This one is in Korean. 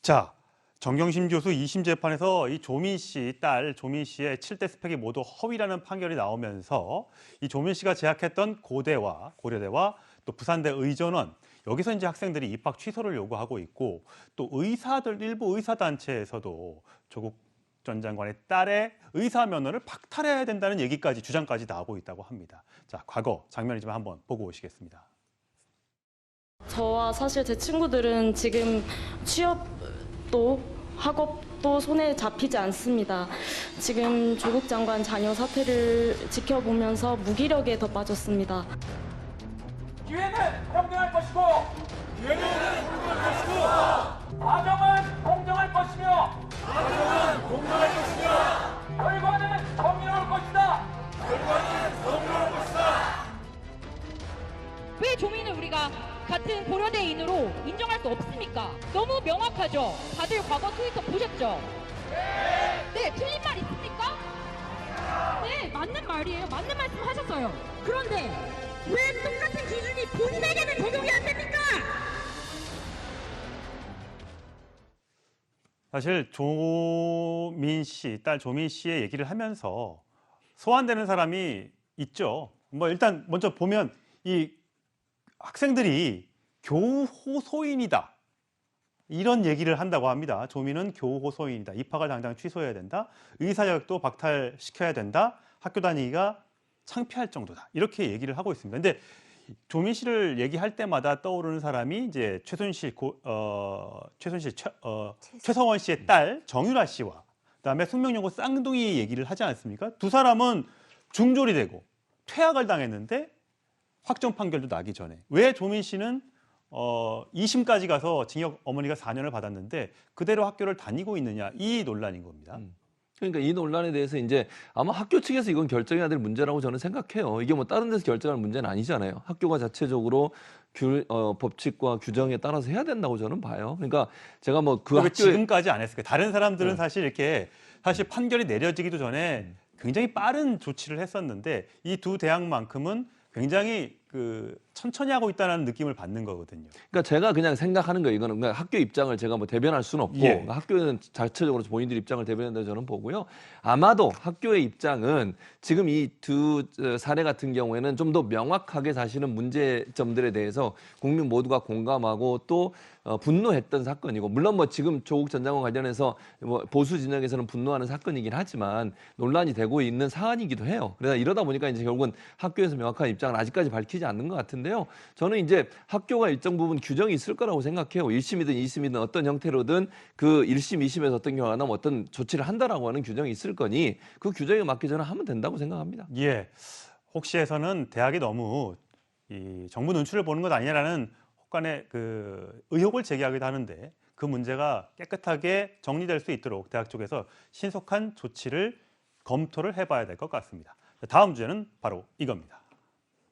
자, 정경심 교수 2심 재판에서 이 조민 씨 딸 조민 씨의 7대 스펙이 모두 허위라는 판결이 나오면서 이 조민 씨가 재학했던 고려대와 또 부산대 의전원 여기서 이제 학생들이 입학 취소를 요구하고 있고 또 일부 의사 단체에서도 조국 전 장관의 딸의 의사 면허를 박탈해야 된다는 얘기까지 주장까지 나오고 있다고 합니다. 자, 과거 장면이지만 한번 보고 오시겠습니다. 저와 사실 제 친구들은 지금 취업도 학업도 손에 잡히지 않습니다. 지금 조국 장관 자녀 사태를 지켜보면서 무기력에 더 빠졌습니다. 기회는 공정할 것이고 과정은 공정할 것이며 결과는 정의로울 것이다. 왜 조민을 우리가 같은 고려대인으로 인정할 수 없습니까? 너무 명확하죠? 다들 과거 트위터 보셨죠? 네, 틀린 말 있습니까? 네, 맞는 말이에요. 맞는 말씀 하셨어요. 그런데 왜 똑같은 기준이 본인에게는 적용이 안 됩니까? 사실 조민 씨, 딸 조민 씨의 얘기를 하면서 소환되는 사람이 있죠. 뭐 일단 먼저 보면 이 학생들이 교호소인이다. 이런 얘기를 한다고 합니다. 조민은 교호소인이다. 입학을 당장 취소해야 된다. 의사 자격도 박탈시켜야 된다. 학교 다니기가 창피할 정도다. 이렇게 얘기를 하고 있습니다. 근데 조민 씨를 얘기할 때마다 떠오르는 사람이 이제 최성원 씨의 딸 정유라 씨와 그다음에 숙명여고 쌍둥이 얘기를 하지 않습니까? 두 사람은 중졸이 되고 퇴학을 당했는데 확정 판결도 나기 전에 왜 조민 씨는 2심까지 가서 징역 어머니가 4년을 받았는데 그대로 학교를 다니고 있느냐 이 논란인 겁니다. 그러니까 이 논란에 대해서 이제 아마 학교 측에서 이건 결정해야 될 문제라고 저는 생각해요. 이게 뭐 다른 데서 결정할 문제는 아니잖아요. 학교가 자체적으로 법칙과 규정에 따라서 해야 된다고 저는 봐요. 그러니까 제가 뭐 그 왜 학교에 지금까지 안 했을까요? 다른 사람들은 사실 이렇게 사실 판결이 내려지기도 전에 굉장히 빠른 조치를 했었는데 이 두 대학만큼은 굉장히 천천히 하고 있다는 느낌을 받는 거거든요. 그러니까 제가 그냥 생각하는 거예요. 이거는 그러니까 학교 입장을 제가 뭐 대변할 수는 없고 예. 그러니까 학교는 자체적으로 본인들 입장을 대변한다고 저는 보고요. 아마도 학교의 입장은 지금 이 두 사례 같은 경우에는 좀 더 명확하게 사실은 문제점들에 대해서 국민 모두가 공감하고 또 분노했던 사건이고 물론 뭐 지금 조국 전 장관 관련해서 뭐 보수 진영에서는 분노하는 사건이긴 하지만 논란이 되고 있는 사안이기도 해요. 그래서 이러다 보니까 이제 결국은 학교에서 명확한 입장을 아직까지 밝히지 않는 것 같은데요. 저는 이제 학교가 일정 부분 규정이 있을 거라고 생각해요. 1심이든 2심이든 어떤 형태로든 그 1심, 2심에서 어떤 경우가 나면 어떤 조치를 한다라고 하는 규정이 있을 거니 그 규정에 맞게 저는 하면 된다고 생각합니다. 예, 혹시에서는 대학이 너무 이 정부 눈치를 보는 것 아니냐라는 혹간의 의혹을 제기하기도 하는데 그 문제가 깨끗하게 정리될 수 있도록 대학 쪽에서 신속한 조치를 검토를 해봐야 될 것 같습니다. 다음 주제는 바로 이겁니다.